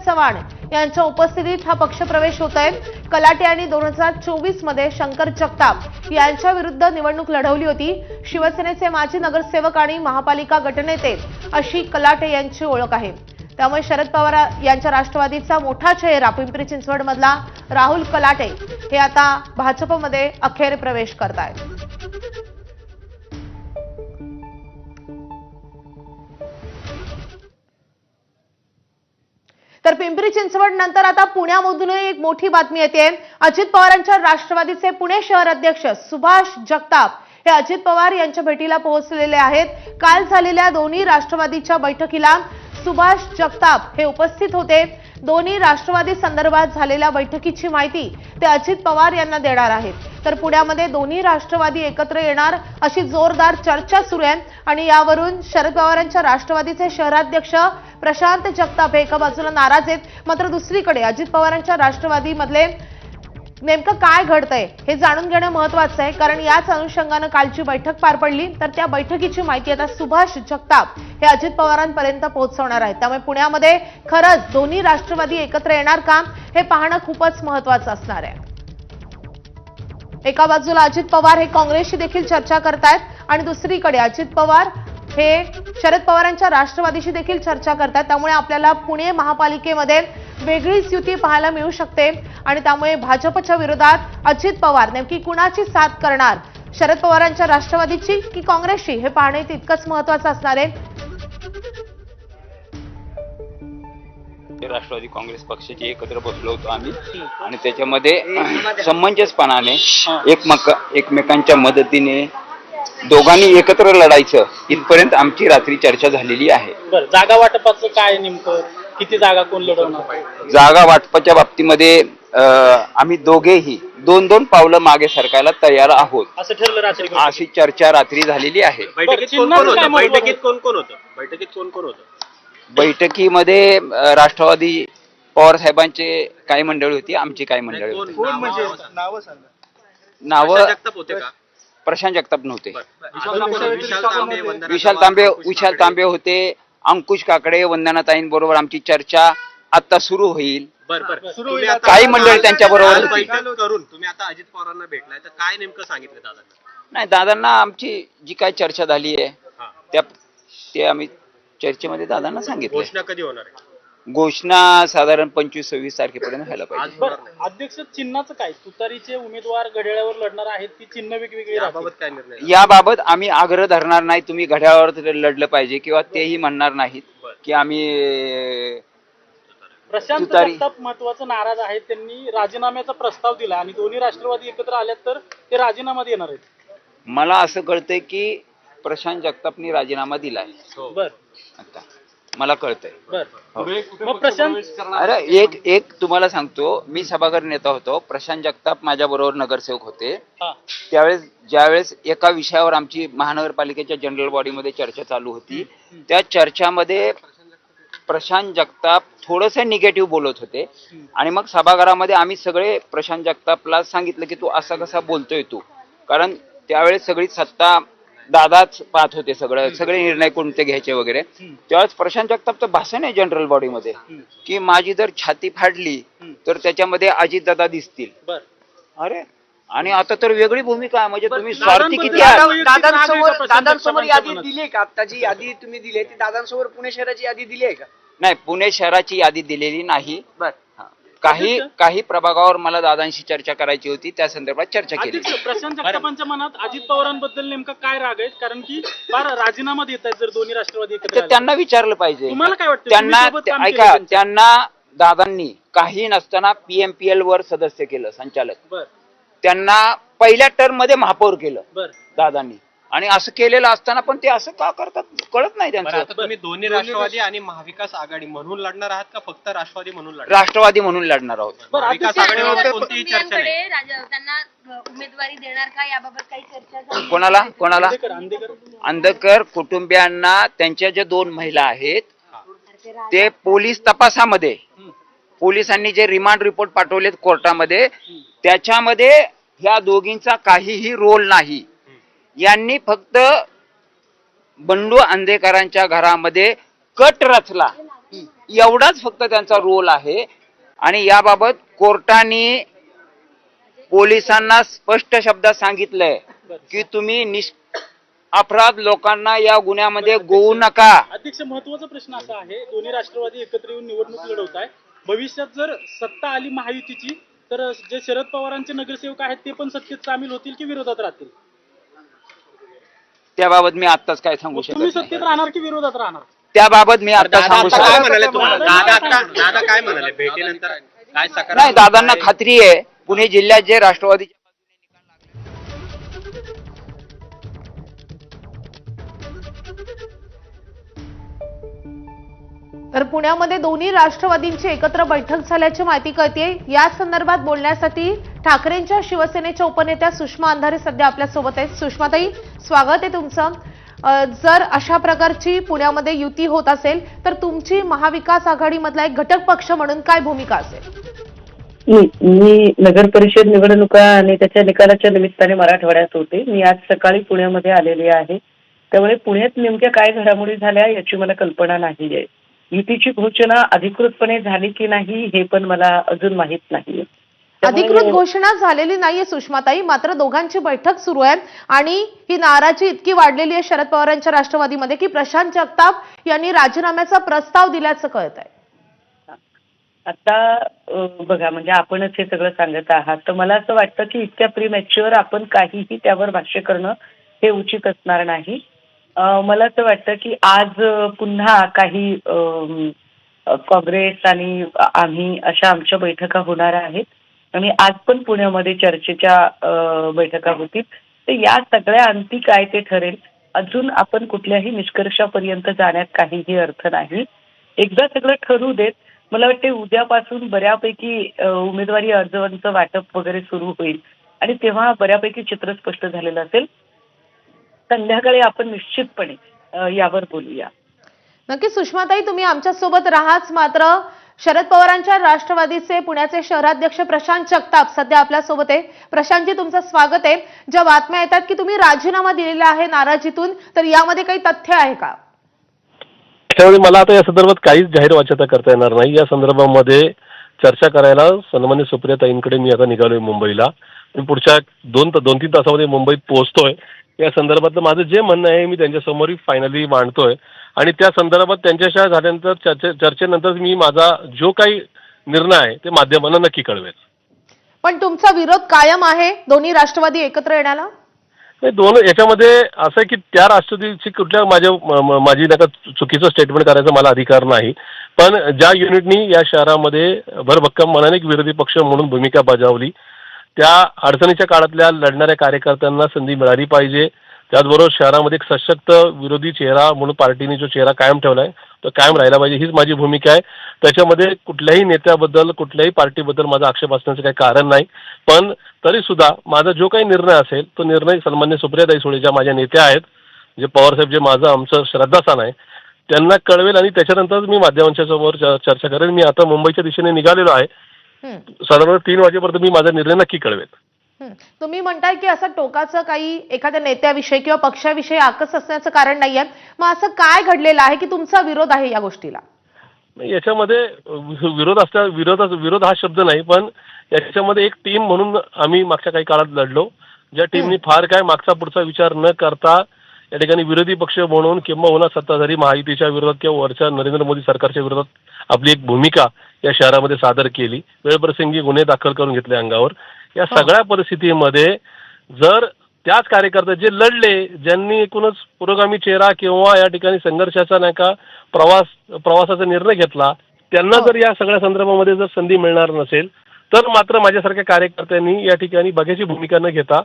चव्हाण यांच्या उपस्थितीत हा पक्षप्रवेश होत आहे। कलाटे यांनी 2024 मध्ये शंकर जगताप यांच्या विरुद्ध निवडणूक लढवली होती। शिवसेनेचे माजी नगरसेवक आणि महापालिका गटनेते अशी कलाटे यांची ओळख आहे। त्यामुळे शरद पवार यांच्या राष्ट्रवादीचा मोठा चेहरा पिंपरी चिंचवड मधला राहुल कलाटे हे आता भाजपमध्ये अखेर प्रवेश करतायत। तर पिंपरी चिंचवड नंतर आता पुण्यामधून एक मोठी बातमी येते। अजित पवारांच्या राष्ट्रवादीचे पुणे शहर अध्यक्ष सुभाष जगताप हे अजित पवार यांच्या भेटीला पोहोचलेले आहेत। काल झालेल्या दोन्ही राष्ट्रवादीच्या बैठकीला सुभाष जगताप हे उपस्थित होते। दोन्ही राष्ट्रवादी संदर्भात झालेल्या बैठकीची माहिती ते अजित पवार यांना देणार आहेत। तर पुण्यामध्ये दोन्ही राष्ट्रवादी एकत्र येणार अशी जोरदार चर्चा सुरू आहे आणि यावरून शरद पवारांच्या राष्ट्रवादीचे शहराध्यक्ष प्रशांत जगताप हे एका बाजूला नाराज आहेत, मात्र दुसरीकडे अजित पवारांच्या राष्ट्रवादीमधले नेमकं काय घडतंय हे जाणून घेणं महत्त्वाचं आहे। कारण याच अनुषंगाने कालची बैठक पार पडली, तर त्या बैठकीची माहिती आता सुभाष जगताप हे अजित पवारांपर्यंत पोहोचवणार आहेत। त्यामुळे पुण्यामध्ये खरंच दोन्ही राष्ट्रवादी एकत्र येणार का हे पाहणं खूपच महत्त्वाचं असणार आहे। एका बाजूला अजित पवार हे काँग्रेसशी देखील चर्चा करतायत आणि दुसरीकडे अजित पवार हे शरद पवारांच्या राष्ट्रवादीशी देखील चर्चा करतात। त्यामुळे आपल्याला पुणे महापालिकेमध्ये वेगळीच युती पाहायला मिळू शकते आणि त्यामुळे भाजपच्या विरोधात अजित पवार नेमकी कुणाची साथ करणार, शरद पवारांच्या राष्ट्रवादीची की काँग्रेसची, हे पाहणे तितकंच महत्त्वाचं असणार आहे। राष्ट्रवादी काँग्रेस पक्षाचे एकत्र बसलो होतो आम्ही आणि त्याच्यामध्ये समंजसपणाने एकमेकांच्या मदतीने दोघांनी एकत्र लढायचं इथपर्यंत आमची रात्री चर्चा झालेली आहे। बरं, जागा वाटपाचं काय नेमकं, किती जागा कोण लढवणार? जागा वाटपाच्या बाबतीमध्ये आम्ही दोघेही दोन दोन पावलं मागे सरकायला तयार आहोत असं ठरलं रात्री? अशी चर्चा रात्री झालेली आहे। बैठकीत कोण कोण होतं? बैठकीमध्ये राष्ट्रवादी पवार साहेबांचे काही मंडळी होती, आमची काही मंडळी होती। नाव प्रशांत जगताप नव्हते, विशाल तांबे होते, अंकुश काकडे, वंदनाताईंबरोबर आमची चर्चा आता सुरू होईल। काही मंडळी त्यांच्या बरोबर होती। तुम्ही आता अजित पवारांना भेटलाय तर काय नेमकं सांगितलं दादांना? नाही, दादांना आमची जी काही चर्चा झाली आहे ते आम्ही चर्चेमध्ये दादांना सांगितलं। घोषणा कधी होणार आहे? घोषणा साधारण 25-26 तारखेपर्यंत व्हायला पाहिजे। अध्यक्ष चिन्हाचं काय? तुतारीचे उमेदवार घड्याळावर लढणार आहेत, ती चिन्ह वेगवेगळी याबाबत काय निर्णय? याबाबत आम्ही आग्रह धरणार नाही तुम्ही घड्याळावर लढलं पाहिजे किंवा तेही म्हणणार नाहीत की आम्ही प्रशांत जगताप महत्वाचं नाराज आहेत। त्यांनी राजीनाम्याचा प्रस्ताव दिला आणि दोन्ही राष्ट्रवादी एकत्र आल्यात तर ते राजीनामा देणार आहेत। मला असं कळतंय की प्रशांत जगतापनी राजीनामा दिलाय। बर, आता मला कळतंय। मग प्रशांत, अरे एक तुम्हाला सांगतो, मी सभागृह नेता होतो, प्रशांत जगताप माझ्या बरोबर नगरसेवक होते। ज्यावेळेस एका विषयावर आमची महानगरपालिकेच्या जनरल बॉडीमध्ये चर्चा चालू होती, त्या चर्चामध्ये प्रशांत जगताप थोडंसं निगेटिव्ह बोलत होते आणि मग सभागृहामध्ये आम्ही सगळे प्रशांत जगतापला सांगितलं की तू असा कसा बोलतोय तू, कारण त्यावेळेस सगळी सत्ता दादाच पाहत होते, सगळे निर्णय कोणते घ्यायचे वगैरे। त्यावेळेस प्रशांत जगतापचं भाषण आहे जनरल बॉडीमध्ये की माझी जर छाती फाडली तर त्याच्यामध्ये अजितदादा दिसतील। अरे, आणि आता तर वेगळी भूमिका आहे, म्हणजे तुम्ही स्वार्थी किती आहात? दादांसमोर यादी दिली आहे का? आत्ताची यादी तुम्ही दिली आहे ती दादांसमोर पुणे शहराची यादी दिली आहे का? नाही, पुणे शहराची यादी दिलेली नाही। काही प्रभागावर मला दादांशी चर्चा करायची होती, त्या संदर्भात चर्चा केली। प्रशांत जगतापांच्या मनात अजित पवारांबद्दल नेमका काय राग आहे? कारण की फार राजीनामा देत आहेत जर दोन्ही राष्ट्रवादी एकत्र आले. त्यांना विचारलं पाहिजे। तुम्हाला काय वाटतं? ऐका, त्यांना दादांनी काही नसताना PMPL वर सदस्य केलं, संचालक। त्यांना पहिल्या टर्म मध्ये महापौर केलं दादांनी, आणि असं केलेलं असताना पण ते असं का करतात कळत नाही त्यांचं। आता तुम्ही दोन्ही राष्ट्रवादी आणि महाविकास आघाडी म्हणून लढणार आहात का फक्त राष्ट्रवादी म्हणून लढणार? राष्ट्रवादी म्हणून लढणार आहोत। महाविकास आघाडीवर कोणतीही चर्चा नाही? त्यांना उमेदवारी देणार का याबाबत काही चर्चा झाली? कोणाला? अंधकर कुटुंबियांना त्यांच्या ज्या 2 महिला आहेत ते पोलीस तपासामध्ये, पोलिसांनी जे रिमांड रिपोर्ट पाठवलेत कोर्टामध्ये, त्याच्यामध्ये ह्या दोघींचा काहीही रोल नाही। यांनी फक्त बंडू अंधेकरांच्या घरामध्ये कट रचला एवढाच फक्त त्यांचा रोल आहे. आणि याबाबत कोर्टाने पोलिसांना स्पष्ट शब्दात सांगितलंय की तुम्ही अपराध लोकांना या गुन्ह्यामध्ये गोवू नका. अध्यक्ष, महत्वाचा प्रश्न असा आहे, दोन्ही राष्ट्रवादी एकत्र येऊन निवडणूक लढवत आहे. भविष्यात जर सत्ता आली महायुतीची तर जे शरद पवारांचे नगरसेवक आहेत ते पण सत्तेत सामील होतील की विरोधात राहतील? त्याबाबत मी आत्ताच काय सांगू तुम्ही शकत सत्तेत नाही. राहणार की विरोधात राहणार? त्याबाबत मी आता दादा सांगू आता काय शकत म्हणाले तुम्हाला? दादा काय म्हणाले भेटीनंतर? काय सकारात्मक नाही. दादांना खात्री आहे पुणे जिल्ह्यात जे राष्ट्रवादी तर पुण्यामध्ये दोन्ही राष्ट्रवादींची एकत्र बैठक झाल्याची माहिती कळते. या संदर्भात बोलण्यासाठी ठाकरेंच्या शिवसेनेच्या उपनेत्या सुषमा अंधारे सध्या आपल्या सोबत आहेत. सुषमाताई, स्वागत आहे तुमचं. जर अशा प्रकारची पुण्यामध्ये युती होत असेल तर तुमची महाविकास आघाडीमधला एक घटक पक्ष म्हणून काय भूमिका असेल? मी नगर परिषद निवडणुका आणि त्याच्या निकालाच्या निमित्ताने मराठवाड्यात होते. मी आज सकाळी पुण्यामध्ये आलेले आहे. त्यामुळे पुण्यात नेमक्या काय घडामोडी झाल्या याची मला कल्पना नाही आहे. युतीची घोषणा अधिकृतपणे झाली की नाही हे पण मला अजून माहित नाहीये. अधिकृत घोषणा झालेली नाहीये सुषमाताई, मात्र दोघांची बैठक सुरू आहे आणि ही नाराजी इतकी वाढलेली आहे शरद पवारांच्या राष्ट्रवादीमध्ये की प्रशांत जगताप यांनी राजीनाम्याचा प्रस्ताव दिल्याचं कळत आहे. आता बघा, म्हणजे आपणच हे सगळं सांगत आहात तर मला असं वाटतं की इतक्या प्रीमॅच्युअर आपण काहीही त्यावर भाष्य करणं हे उचित असणार नाही. मला असं वाटतं की आज पुन्हा काही काँग्रेस आणि आम्ही अशा आमच्या बैठका होणार आहेत आणि आज पण पुण्यामध्ये चर्चेच्या बैठका होतील. तर या सगळ्या अंती काय ते ठरेल. अजून आपण कुठल्याही निष्कर्षापर्यंत जाण्यात काहीही अर्थ नाही. एकदा सगळं ठरू देत. मला वाटते उद्यापासून बऱ्यापैकी उमेदवारी अर्जांचं वाटप वगैरे सुरू होईल आणि तेव्हा बऱ्यापैकी चित्र स्पष्ट झालेलं असेल. संध्याकाळी आपण निश्चितपणे यावर बोलूया. नक्की सुषमाताई, तुम्ही आमच्या सोबत राहाच, मात्र शरद पवारांच्या राष्ट्रवादीचे पुण्याचे शहराध्यक्ष प्रशांत जगताप सध्या आपल्या सोबत आहे. प्रशांतजी, तुमचं स्वागत आहे. ज्या बातम्या येतात की तुम्ही राजीनामा दिलेला आहे नाराजीतून, तर यामध्ये काही तथ्य आहे का? त्यावेळी मला आता या संदर्भात काहीच जाहीर वाच्यता करता येणार नाही. या संदर्भामध्ये चर्चा करायला सन्मान्य सुप्रियाताईंकडे मी आता निघालोय मुंबईला. मी पुढच्या 2-3 तासामध्ये मुंबईत पोहोचतोय. या संदर्भातलं माझं जे म्हणणं आहे मी त्यांच्यासमोर फायनली मांडतोय आणि त्या संदर्भात त्यांच्याशी झाल्यानंतर चर्चेनंतर मी माझा जो काही निर्णय आहे ते माध्यमांना नक्की कळवेल. पण तुमचा विरोध कायम आहे दोन्ही राष्ट्रवादी एकत्र येण्याला? याच्यामध्ये असं आहे की त्या राष्ट्रवादीची कुठल्या माझी नका चुकीचं स्टेटमेंट करायचा मला अधिकार नाही. पण ज्या युनिटनी या शहरामध्ये भरभक्कम मनाने एक विरोधी पक्ष म्हणून भूमिका बजावली, त्या अडचणीच्या काळातल्या लढणाऱ्या कार्यकर्त्यांना संधी मिळाली पाहिजे. त्याचबरोबर शहरामध्ये एक सशक्त विरोधी चेहरा म्हणून पार्टीने जो चेहरा कायम ठेवलाय तो कायम राहिला पाहिजे, हीच माझी भूमिका आहे. त्याच्यामध्ये कुठल्याही नेत्याबद्दल कुठल्याही पार्टीबद्दल माझा आक्षेप असण्याचं काही कारण नाही. पण तरी सुद्धा माझा जो काही निर्णय असेल तो निर्णय सन्मान्य सुप्रियाताई सुळे ज्या माझ्या नेत्या आहेत, जे पवारसाहेब जे माझं आमचं श्रद्धास्थान आहे त्यांना कळवेल आणि त्याच्यानंतर मी माध्यमांच्या समोर चर्चा करेन. मी आता मुंबईच्या दिशेने निघालेलो आहे. साधारण 3 वाजेपर्यंत मी माझा निर्णय नक्की कळवेल. तुम्ही म्हणताय की असं टोकाचं काही एखाद्या नेत्याविषयी किंवा पक्षाविषयी आकस असण्याचं कारण नाहीये, मग असं काय घडलेलं आहे की तुमचा विरोध आहे या गोष्टीला? याच्यामध्ये विरोध हा शब्द नाही, पण याच्यामध्ये एक टीम म्हणून आम्ही मागच्या काही काळात लढलो. ज्या टीमनी फार काय मागचा पुढचा विचार न करता या ठिकाणी विरोधी पक्ष म्हणून किंवा सत्ताधारी महायुतीच्या विरोधात किंवा वरच्या नरेंद्र मोदी सरकारच्या विरोधात आपली एक भूमिका या शहरामध्ये सादर केली. वेळप्रसंगी गुन्हे दाखल करून घेतले अंगावर. या सगळ्या परिस्थितीमध्ये जर त्याच कार्यकर्ते जे लढले, ज्यांनी एकूणच पुरोगामी चेहरा किंवा या ठिकाणी संघर्षाचा नाही का प्रवासाचा निर्णय घेतला, त्यांना जर या सगळ्या संदर्भामध्ये जर संधी मिळणार नसेल तर मात्र माझ्यासारख्या कार्यकर्त्यांनी या ठिकाणी बघ्याची भूमिका न घेता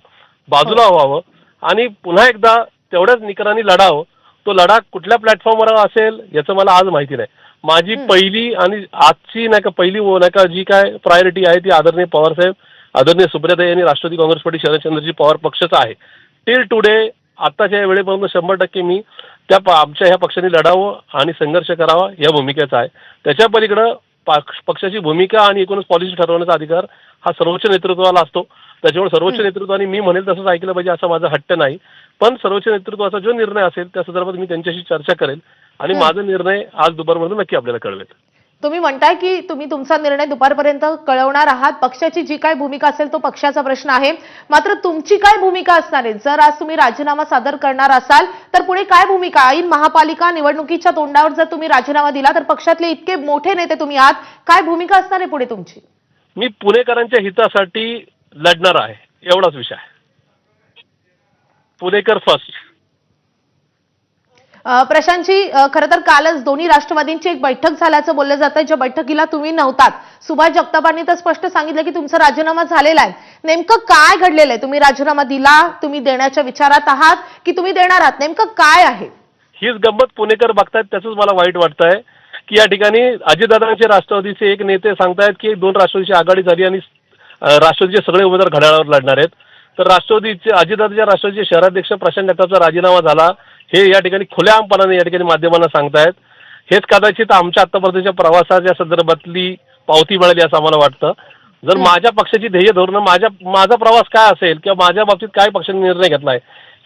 बाजूला व्हावं आणि पुन्हा एकदा तेवढ्याच निकराने लढावं. तो लढा कुठल्या प्लॅटफॉर्मवर असेल याचं मला आज माहिती नाही. माझी पहिली आणि आजची नाही का पहिली नाही का जी काय प्रायोरिटी आहे ती आदरणीय पवारसाहेब, आदरणीय सुप्रियाताई यांनी राष्ट्रवादी काँग्रेस पार्टी शरदचंद्रजी पवार पक्षाचा आहे. टिल टुडे आत्ताच्या वेळेपर्यंत 100% मी आमच्या ह्या पक्षाने लढावं आणि संघर्ष करावा या भूमिकेचा आहे. त्याच्या पलीकडं पक्षाची भूमिका आणि एकूणच पॉलिसी ठरवण्याचा अधिकार हा सर्वोच्च नेतृत्वाला असतो. त्याच्यामुळे सर्वोच्च नेतृत्वाने मी म्हणेल तसंच ऐकलं पाहिजे असा माझा हट्ट नाही. पण सर्वोच्च नेतृत्वाचा जो निर्णय असेल त्या संदर्भात मी त्यांच्याशी चर्चा करेल आणि माझा निर्णय आज दुपारपर्यंत नक्की आपल्याला कळवेल. तुम्ही म्हणताय की तुम्ही तुमचा निर्णय दुपारपर्यंत कळवणार आहात. पक्षाची जी काय भूमिका असेल तो पक्षाचा प्रश्न आहे. मात्र तुमची काय भूमिका असणार आहे? जर आज तुम्ही राजीनामा सादर करणार असाल तर पुढे काय भूमिका? ऐन महापालिका निवडणुकीच्या तोंडावर जर तुम्ही राजीनामा दिला तर पक्षातले इतके मोठे नेते तुम्ही आहात, काय भूमिका असणार आहे पुढे तुमची? मी पुणेकरांच्या हितासाठी लढणार आहे, एवढाच विषय आहे. पुणेकर फर्स्ट. प्रशांतजी, खरं तर कालच दोन्ही राष्ट्रवादींची एक बैठक झाल्याचं बोललं जातं, ज्या बैठकीला तुम्ही नव्हतात. सुभाष जगतापांनी तर स्पष्ट सांगितलं की तुमचा राजीनामा झालेला आहे. नेमकं काय घडलेलं आहे? तुम्ही राजीनामा दिला, तुम्ही देण्याच्या विचारात आहात की तुम्ही देणार आहात? नेमकं काय आहे? हीच गंमत पुणेकर बघतायत, त्याच मला वाईट वाटतंय की या ठिकाणी अजितदादांचे राष्ट्रवादीचे एक नेते सांगतायत की 2 राष्ट्रवादीची आघाडी झाली आणि राष्ट्रवादीचे सगळे उमेदवार घड्याळावर लढणार आहेत. तर राष्ट्रवादीचे अजितदादांच्या राष्ट्रवादीचे शहराध्यक्ष प्रशांत जगतापचा राजीनामा झाला हे या ठिकाणी खुल्याआमपणाने या ठिकाणी माध्यमांना सांगतायत. हेच कदाचित आमच्या आतापर्यंतच्या प्रवासाच्या संदर्भातली पावती मिळाली असं आम्हाला वाटतं. जर माझ्या पक्षाची ध्येय धोरणं माझा प्रवास काय असेल किंवा माझ्या बाबतीत काय पक्षाने निर्णय घेतलाय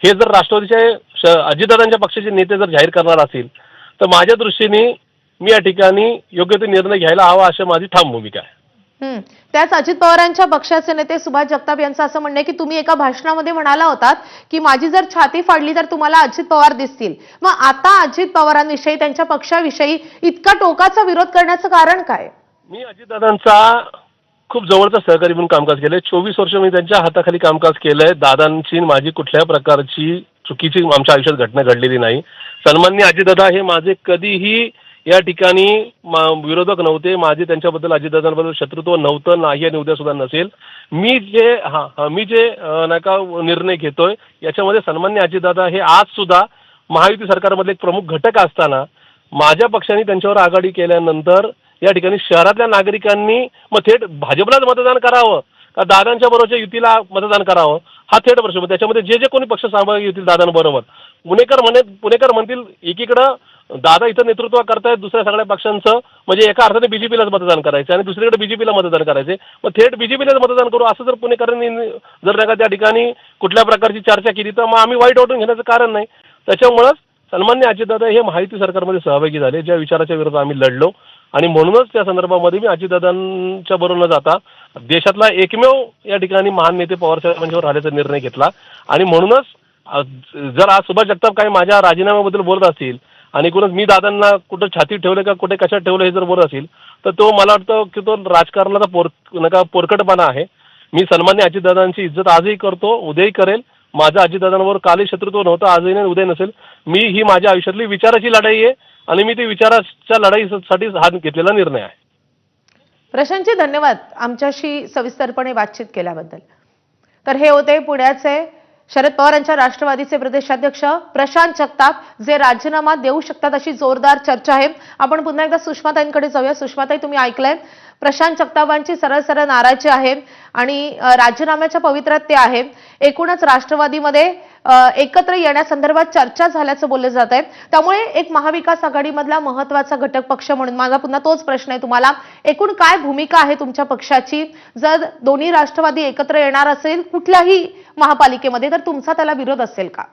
हे जर राष्ट्रवादीचे अजितदादांच्या पक्षाचे नेते जर जाहीर करणार असतील तर माझ्या दृष्टीने मी या ठिकाणी योग्य ते निर्णय घ्यायला हवा अशी माझी ठाम भूमिका आहे. त्याच अजित पवारांच्या पक्षाचे नेते सुभाष जगताप यांचं असं म्हणणं आहे की तुम्ही एका भाषणामध्ये म्हणाला होतात की माझी जर छाती फाडली तर तुम्हाला अजित पवार दिसतील. मग आता अजित पवारांविषयी, त्यांच्या पक्षाविषयी इतका टोकाचा विरोध करण्याचं कारण काय? मी अजितदादांचा खूप जवळचा सहकारी म्हणून कामकाज केलंय. 24 वर्ष मी त्यांच्या हाताखाली कामकाज केलंय. दादांची माझी कुठल्याही प्रकारची चुकीची आमच्या आयुष्यात घटना घडलेली नाही. सन्माननीय अजितदादा हे माझे कधीही या ठिकाणी विरोधक नव्हते. माझे त्यांच्याबद्दल अजितदादांबद्दल शत्रुत्व नव्हतं, नाही आणि उद्या सुद्धा नसेल. मी जे नका निर्णय घेतोय याच्यामध्ये सन्माननीय अजितदादा हे आज सुद्धा महायुती सरकारमधले एक प्रमुख घटक असताना माझ्या पक्षाने त्यांच्यावर आघाडी केल्यानंतर या ठिकाणी शहरातल्या नागरिकांनी मग थेट भाजपलाच मतदान करावं का दादांच्या बरोबरच्या युतीला मतदान करावं हा थेट प्रश्न. त्याच्यामध्ये जे कोणी पक्ष सहभागी होतील दादांबरोबर पुणेकर म्हणतील एकीकडं दादा इथं नेतृत्व करतायत दुसऱ्या सगळ्या पक्षांचं, म्हणजे एका अर्थाने बीजेपीलाच मतदान करायचं आणि दुसरीकडे बीजेपीला मतदान करायचे. मग थेट बीजेपीलाच मतदान करू असं जर पुणेकरांनी जर नाही का त्या ठिकाणी कुठल्या प्रकारची चर्चा केली तर मग आम्ही वाईट वाटून घेण्याचं कारण नाही. त्याच्यामुळंच सन्माननीय अजितदादा हे महायुती सरकारमध्ये सहभागी झाले, ज्या विचाराच्या विरोधात आम्ही लढलो आणि म्हणूनच त्या संदर्भामध्ये मी अजितदादांच्या बरोबर न जाता देशातला एकमेव या ठिकाणी महान नेते पवारसाहेबांच्यावर राहण्याचा निर्णय घेतला. आणि म्हणूनच जर आज सुभाष जगताप काही माझ्या राजीनाम्याबद्दल बोलत असतील आणि कुठं मी दादांना कुठं छाती ठेवलं का कुठे कशात ठेवलं हे जर बोलत असेल तर तो मला वाटतं की तो राजकारणाचा पोरकटपणा आहे. मी सन्मान्य अजितदादांची इज्जत आजही करतो, उद्याही करेल. माझं अजितदादांवर कालही शत्रुत्व नव्हतं, आजही नाही, उद्या नसेल. ही माझ्या आयुष्यातली विचाराची लढाई आहे आणि मी ती विचाराच्या लढाईसाठी हा घेतलेला निर्णय आहे. प्रशांतजी, धन्यवाद आमच्याशी सविस्तरपणे बातचीत केल्याबद्दल. तर हे होते पुण्याचे शरद पवारांच्या राष्ट्रवादीचे प्रदेशाध्यक्ष प्रशांत जगताप, जे राजीनामा देऊ शकतात अशी जोरदार चर्चा आहे. आपण पुन्हा एकदा सुषमाताईंकडे जाऊया. सुषमाताई, तुम्ही ऐकलंय प्रशांत जगतापांची सरळ सरळ नाराजी आहे आणि राजीनाम्याच्या पवित्रात ते आहे. एकूणच राष्ट्रवादीमध्ये एकत्र येण्यासंदर्भात चर्चा झाल्याचं बोललं जात आहे. त्यामुळे एक महाविकास आघाडीमधला महत्वाचा घटक पक्ष म्हणून माझा पुन्हा तोच प्रश्न आहे तुम्हाला, एकूण काय भूमिका आहे तुमच्या पक्षाची? जर दोन्ही राष्ट्रवादी एकत्र येणार असेल कुठल्याही महापालिकेमध्ये तर तुमचा त्याला विरोध असेल का?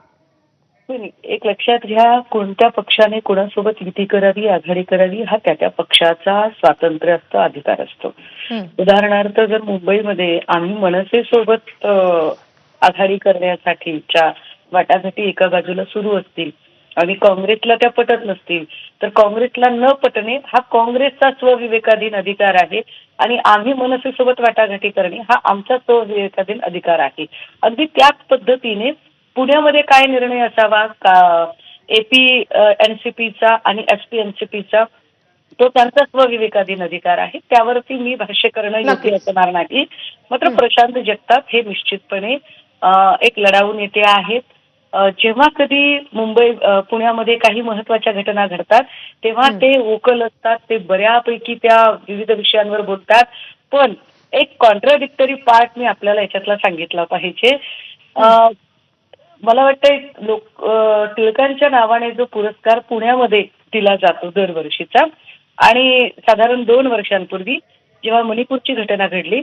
एक लक्षात घ्या, कोणत्या पक्षाने कोणासोबत युती करावी, आघाडी करावी हा त्या पक्षाचा स्वातंत्र्य असतो, अधिकार असतो. उदाहरणार्थ जर मुंबईमध्ये आम्ही मनसेसोबत आघाडी करण्यासाठीच्या वाटाघाटी एका बाजूला सुरू असतील आणि काँग्रेसला त्या पटत नसतील तर काँग्रेसला न पटणे हा काँग्रेसचा स्वविवेकाधीन अधिकार आहे आणि आम्ही मनसेसोबत वाटाघाटी करणे हा आमचा स्वविवेकाधीन अधिकार आहे. अगदी त्याच पद्धतीने पुण्यामध्ये काय निर्णय असावा का एपी एनसीपीचा आणि एसपी एनसीपीचा तो त्यांचा स्वविवेकाधीन अधिकार आहे, त्यावरती मी भाष्य करणं योग्य असणार नाही. मात्र प्रशांत जगताप हे निश्चितपणे एक लढाऊ नेते आहेत. जेव्हा कधी पुण्यामध्ये काही महत्वाच्या घटना घडतात तेव्हा ते वोकल असतात, ते बऱ्यापैकी त्या विविध विषयांवर बोलतात. पण एक कॉन्ट्राडिक्टरी पार्ट मी आपल्याला याच्यातला सांगितला पाहिजे. मला वाटतं टिळकांच्या नावाने जो पुरस्कार पुण्यामध्ये दिला जातो दरवर्षीचा, आणि साधारण 2 वर्षांपूर्वी जेव्हा मणिपूरची घटना घडली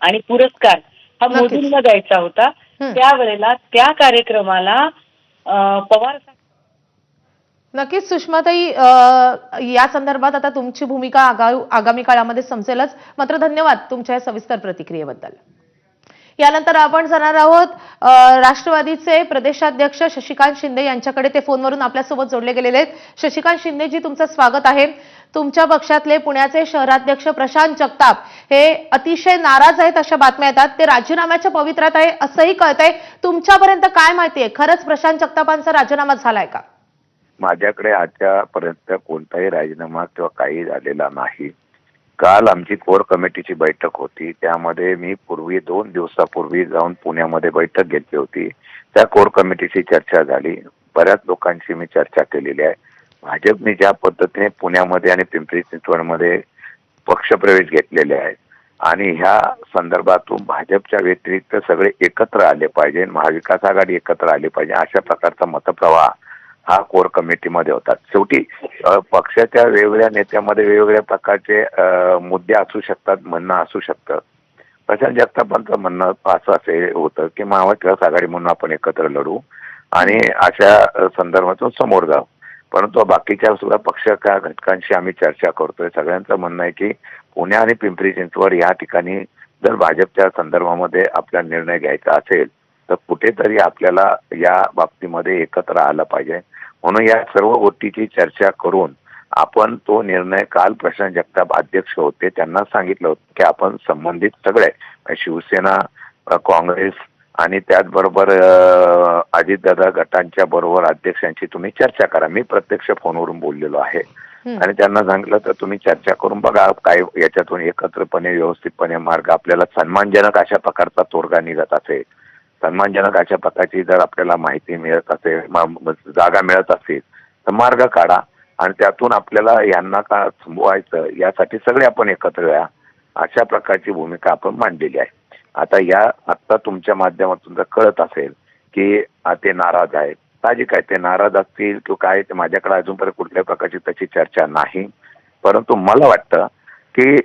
आणि पुरस्कार हा मोदींना द्यायचा होता त्यावेळेला त्या कार्यक्रमाला पवार नक्कीच सुषमाताई, या संदर्भात आता तुमची भूमिका आगामी काळामध्ये समजेलच. मात्र धन्यवाद तुमच्या या सविस्तर प्रतिक्रियेबद्दल. यानंतर आपण जाणार आहोत राष्ट्रवादीचे प्रदेशाध्यक्ष शशिकांत शिंदे यांच्याकडे. ते फोनवरून आपल्यासोबत जोडले गेलेले आहेत. शशिकांत शिंदेजी, तुमचं स्वागत आहे. तुमच्या पक्षातले पुण्याचे शहराध्यक्ष प्रशांत जगताप हे अतिशय नाराज आहेत अशा बातम्या येतात. ते राजीनाम्याच्या पवित्र्यात आहे असंही कळतंय. तुमच्यापर्यंत काय माहिती आहे? खरंच प्रशांत जगतापांचा राजीनामा झालाय का? माझ्याकडे आजच्यापर्यंत कोणताही राजीनामा किंवा काही झालेला नाही. काल आमची कोर कमिटीची बैठक होती, त्यामध्ये मी 2 दिवसापूर्वी जाऊन पुण्यामध्ये बैठक घेतली होती. त्या कोर कमिटीची चर्चा झाली. बऱ्याच लोकांशी मी चर्चा केलेली आहे. भाजपने ज्या पद्धतीने पुण्यामध्ये आणि पिंपरी चिंचवडमध्ये पक्षप्रवेश घेतलेले आहेत आणि ह्या संदर्भातून भाजपच्या व्यतिरिक्त सगळे एकत्र आले पाहिजे, महाविकास आघाडी एकत्र आली पाहिजे, अशा प्रकारचा मतप्रवाह हा कोर कमिटीमध्ये होता. शेवटी पक्षाच्या वेगवेगळ्या नेत्यामध्ये वेगवेगळ्या प्रकारचे मुद्दे असू शकतात, म्हणणं असू शकतं. प्रशांत जगतापांचं म्हणणं असं असे होतं की महाविकास आघाडी म्हणून आपण एकत्र लढू आणि अशा संदर्भातून समोर जाऊ. परंतु बाकीच्या सुद्धा पक्षाच्या घटकांशी आम्ही चर्चा करतोय. सगळ्यांचं म्हणणं आहे की पुणे आणि पिंपरी चिंचवड या ठिकाणी जर भाजपच्या संदर्भामध्ये आपला निर्णय घ्यायचा असेल तर कुठेतरी आपल्याला या बाबतीमध्ये एकत्र आलं पाहिजे. म्हणून या सर्व गोष्टीची चर्चा करून आपण तो निर्णय, काल प्रशांत जगताप अध्यक्ष होते, त्यांना सांगितलं होतं की आपण संबंधित सगळे शिवसेना, काँग्रेस आणि त्याचबरोबर अजितदादा गटांच्या बरोबर अध्यक्षांची तुम्ही चर्चा करा. मी प्रत्यक्ष फोनवरून बोललेलो आहे आणि त्यांना सांगितलं तर तुम्ही चर्चा करून बघा काय याच्यातून एकत्रपणे व्यवस्थितपणे मार्ग आपल्याला सन्मानजनक अशा प्रकारचा तोडगा निघत असेल, सन्मानजनक अशा प्रकारची जर आपल्याला माहिती मिळत असेल, जागा मिळत असेल तर मार्ग काढा आणि त्यातून आपल्याला यांना का थांबवायचं यासाठी सगळे आपण एकत्र या, अशा प्रकारची भूमिका आपण मांडलेली आहे. आता तुमच्या माध्यमातून जर कळत असेल की ते नाराज आहेत, साहजिक आहे, ते नाराज असतील किंवा काय, ते माझ्याकडे अजूनपर्यंत कुठल्या प्रकारची त्याची चर्चा नाही. परंतु मला वाटतं की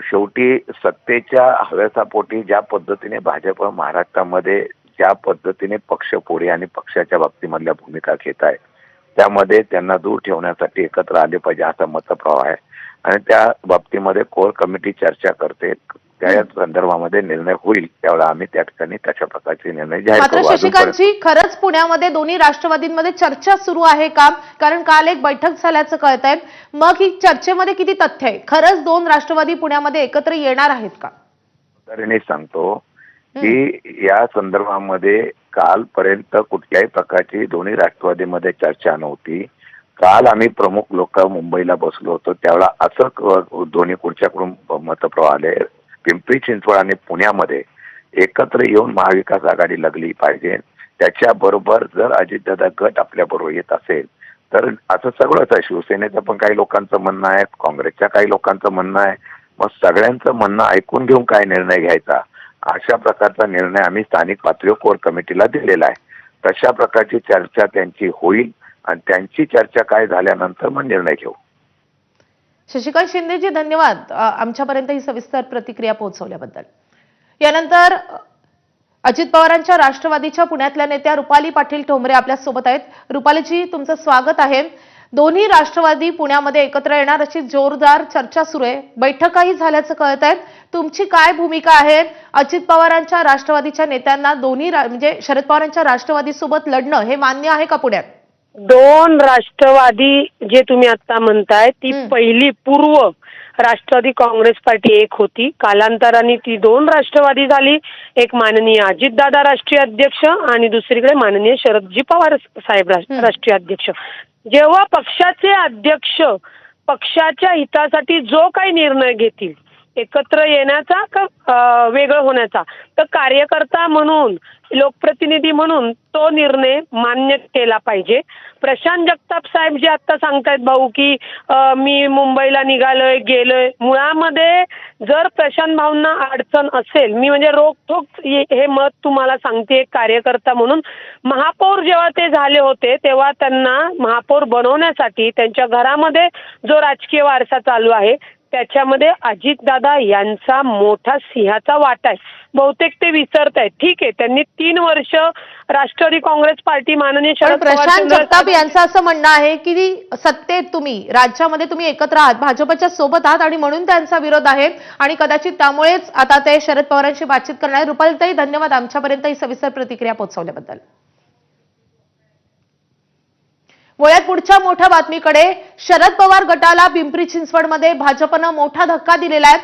शेवटी सत्तेच्या हव्यासापोटी ज्या पद्धतीने भाजप महाराष्ट्रामध्ये ज्या पद्धतीने पक्षपोरी आणि पक्षाच्या बाबतीमधल्या भूमिका घेत आहे त्यामध्ये त्यांना दूर ठेवण्यासाठी एकत्र आले पाहिजे असा मतप्रवाह आहे आणि त्या बाबतीमध्ये कोर कमिटी चर्चा करते. त्या संदर्भामध्ये निर्णय होईल त्यावेळेला आम्ही त्या ठिकाणी तशा प्रकारचे निर्णय जाहीर मात्र करू. शशिकांतजी, खरंच पुण्यामध्ये दोन्ही राष्ट्रवादींमध्ये चर्चा सुरू आहे का? कारण काल एक बैठक झाल्याचं कळतंय. मग ही चर्चेमध्ये किती तथ्य आहे? खरंच 2 राष्ट्रवादी पुण्यामध्ये एकत्र येणार आहेत का? तरी सांगतो की या संदर्भामध्ये कालपर्यंत कुठल्याही प्रकारची दोन्ही राष्ट्रवादीमध्ये चर्चा नव्हती. काल आम्ही प्रमुख लोक मुंबईला बसलो होतो त्यावेळेला असं दोन्ही खुर्च्याकडून मतप्रवाह आले. पिंपरी चिंचवड आणि पुण्यामध्ये एकत्र येऊन महाविकास आघाडी लागली पाहिजे. त्याच्याबरोबर जर अजितदादा गट आपल्याबरोबर येत असेल तर असं सगळंच आहे. शिवसेनेचं पण काही लोकांचं म्हणणं आहे, काँग्रेसच्या काही लोकांचं म्हणणं आहे. मग सगळ्यांचं म्हणणं ऐकून घेऊन काय निर्णय घ्यायचा अशा प्रकारचा निर्णय आम्ही स्थानिक पातळीवर कोर कमिटीला दिलेला आहे. तशा प्रकारची चर्चा त्यांची होईल आणि त्यांची चर्चा काय झाल्यानंतर मग निर्णय घेऊ. शशिकांत शिंदेजी, धन्यवाद आमच्यापर्यंत ही सविस्तर प्रतिक्रिया पोहोचवल्याबद्दल. यानंतर अजित पवारांच्या राष्ट्रवादीच्या पुण्यातल्या नेत्या रुपाली पाटील ठोंबरे आपल्या सोबत आहेत. रुपालीजी, तुमचं स्वागत आहे. दोन्ही राष्ट्रवादी पुण्यामध्ये एकत्र येणार अशी जोरदार चर्चा सुरू आहे. बैठकाही झाल्याचं कळत आहे. तुमची काय भूमिका आहे? अजित पवारांच्या राष्ट्रवादीच्या नेत्यांना म्हणजे शरद पवारांच्या राष्ट्रवादी सोबत लढणं हे मान्य आहे का पुण्यात? 2 राष्ट्रवादी जे तुम्ही आता म्हणताय ती पहिली पूर्व राष्ट्रवादी काँग्रेस पार्टी एक होती. कालांतराने ती 2 राष्ट्रवादी झाली. एक माननीय अजितदादा राष्ट्रीय अध्यक्ष आणि दुसरीकडे माननीय शरदजी पवार साहेब राष्ट्रीय अध्यक्ष. जेव्हा पक्षाचे अध्यक्ष पक्षाच्या हितासाठी जो काही निर्णय घेतील, एकत्र येण्याचा का वेगळं होण्याचा, तर कार्यकर्ता म्हणून, लोकप्रतिनिधी म्हणून तो निर्णय मान्य केला पाहिजे. प्रशांत जगताप साहेब जे आता सांगतायत भाऊ की मी मुंबईला निघालोय गेलोय, मुळामध्ये जर प्रशांत भाऊंना अडचण असेल, मी म्हणजे रोखोक हे मत तुम्हाला सांगते कार्यकर्ता म्हणून, महापौर जेव्हा ते झाले होते तेव्हा त्यांना महापौर बनवण्यासाठी त्यांच्या घरामध्ये जो राजकीय वारसा चालू आहे त्याच्यामध्ये अजितदादा यांचा मोठा सिंहाचा वाटा आहे. बहुतेक ते विसरत आहेत. ठीक आहे, त्यांनी 3 वर्ष राष्ट्रवादी काँग्रेस पार्टी माननीय पण शरद पवार प्रशांत जगताप साहेब- यांचं असं म्हणणं आहे की सत्तेत तुम्ही राज्यामध्ये तुम्ही एकत्र आहात, भाजपच्या सोबत आहात आणि म्हणून त्यांचा विरोध आहे आणि कदाचित त्यामुळेच आता ते शरद पवारांशी बातचीत करणार आहेत. रुपालीताई, धन्यवाद आमच्यापर्यंत ही सविस्तर प्रतिक्रिया पोहोचवल्याबद्दल. वळ्यात पुढच्या मोठ्या बातमीकडे. शरद पवार गटाला पिंपरी चिंचवडमध्ये भाजपनं मोठा धक्का दिलेला आहे.